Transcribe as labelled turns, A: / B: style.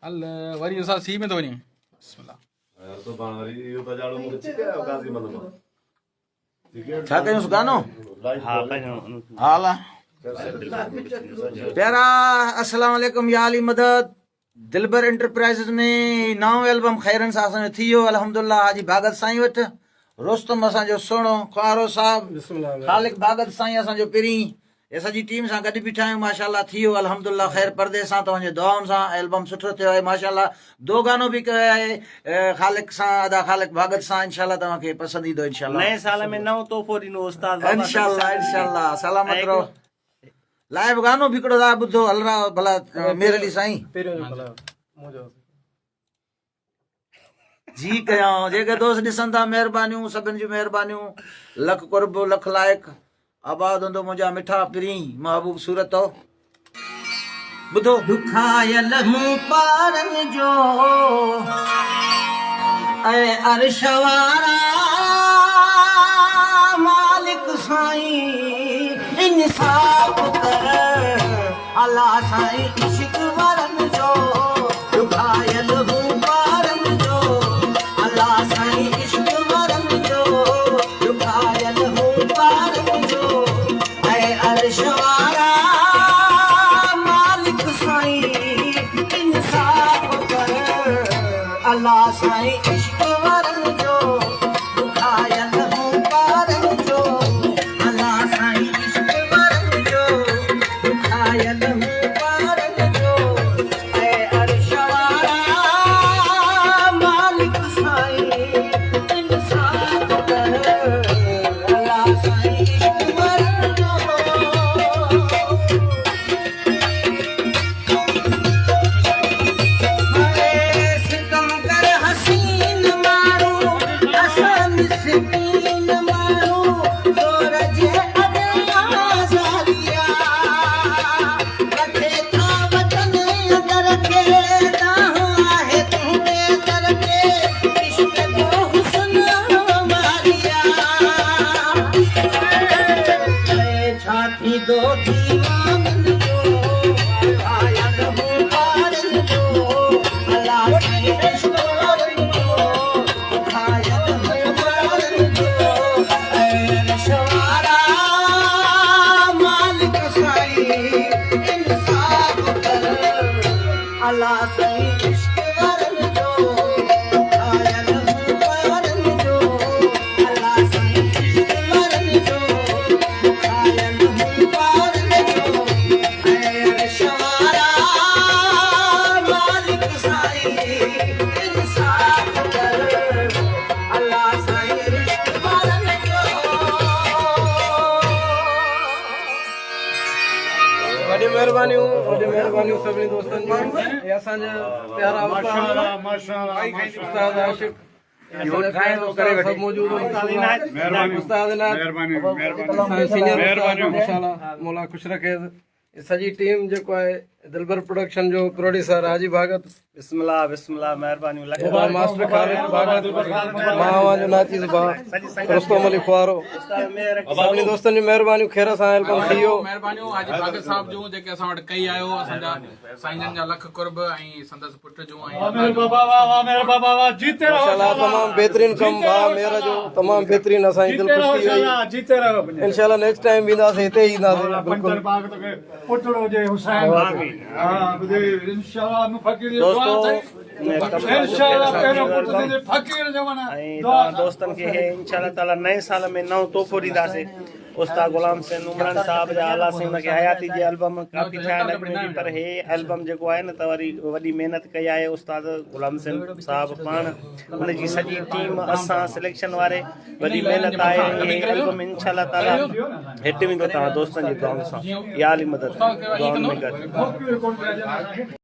A: अल वरी असां सी में तो वञी बिस्मिल्लाह
B: छा कयूंसि गानो हाला प्यारा अस्सलाम वालेकुम या अली मदद दिलबर एंटरप्राइजेस में नओं एल्बम खैरन सां असांजो थी वियो अल्हम्दुलिल्लाह हाजी भागत साईं वटि रोस्तम असांजो सुहिणो ख्वारो साहब ख़ालिक भागत साईं असांजो पहिरीं ये सॼी टीम सां गॾु बीठा आहियूं माशाल्लाह थी वियो अल्हम्दुलिल्लाह ख़ैर पर्दे सां तव्हांजे दुआउनि सां एल्बम सुठो थियो आहे माशाल्लाह दो गानो बि कयो आहे ख़ालिक सां अदा ख़ालिक भागत सां इंशाल्लाह तव्हांखे पसंदि ईंदो इंशाल्लाह
C: नए साल में नओं तोहफ़ो ॾिनो उस्ताद
B: इंशाल्लाह इंशाल्लाह सलामत रहो लाइव गानो बि हिकिड़ो था ॿुधो हल रहा भला मेरे लिए साईं जी कयां जेके दोस्त ॾिसनि था महिरबानियूं सभिनि जूं महिरबानियूं लख कुर्ब लख लाइक आबाद हूंदो मुंहिंजा मिठा पिरी महबूब सूरत ॿुधो दुखायल मूं पारनि जो ऐं अर्श वारा मालिक साईं इंसाफ़ कर अला साईं इश्क वारनि जो दुखायल मूं पारनि जो अला साईं इश्क वारनि जो दुखायल मूं पारनि जो ऐं अर्श वारा मालिक साईं इंसाफ़ कर अला साईं इश्क वारनि जो दुखायल मूं पारनि जो अला साईं इश्क वारनि जो दुखायल मूं पारनि जो ऐं अर्श वारा मालिक साईं इंसाफ़ कर अला साईं इश्क वारनि जो सितम कर हसीन मारू असां मिसकीन मारू तोर जे अदाज़ारिया रखे था वतन अदर के दाहो आहे तुंहिंजे दर के इश्क जो हुस्न मारिया छा थींदो दीवाननि जो आयल मूं पारनि जो अला साईं इश्क वारनि जो दुखायल मूं पारनि जो ऐं अर्श वारा मालिक साईं इंसाफ़ कर अला साईं इश्क वारनि जो दुखायल मूं पारनि जो अला साईं इश्क वारनि जो दुखायल मूं पारनि जो ऐं अर्श वारा मालिक साईं इंसाफ़ कर अला साईं इश्क वारनि जो
D: वॾी महिरबानियूं सभिनी दोस्तनि जी हे असांजा प्यारा उस्ताद आशिक़ सभु मौजूद उस्ताद सीनियर माशाल्लाह मौला ख़ुशि रखे सॼी टीम जेको आहे दिलबर प्रोडक्शन जो प्रोड्यूसर हाजी भागत
C: बिस्मिल्लाह बिस्मिल्लाह मेहरबानी
D: मास्टर खालिद भागत मां जो नाचीस भा रुस्तम अली ख्वारो सभिनी दोस्तनि जी महिरबानियूं ख़ैर सां एल्बम थी वियो
A: महिरबानियूं हाजी भागत साहब जूं जेके असां वटि कई आयो असांजा साईंजन जा लख कुर्ब ऐं संदसि पुट जूं ऐं
D: माशाल्लाह तमामु बहितरीन कमु भाउ मेहर जो तमामु बहितरीन असांजी दिलि ख़ुशि थी वई इंशाल्लाह नेक्स्ट टाइम ईंदासीं हिते ई ईंदासीं बिल्कुलु
C: दोस्तनि खे इंशाल्लाह ताला नए साल में नओं तोहफ़ो ॾींदासीं उस्ताद गुलाम सिंह उमरान साहब जा आला से उनखे हयाती जी एल्बम काफ़ी थिया आहिनि पर हे एल्बम जेको आहे न त वरी वॾी महिनत कई आहे उस्ताद गुलाम सिंह साहब पाण उनजी सॼी टीम असां सिलेक्शन वारे वॾी महिनत आहे हे एल्बम इंशाल्लाह ताला हिते वेंदो तव्हां दोस्तनि जी दुआउनि सां या अली मदद दुआउनि में गॾु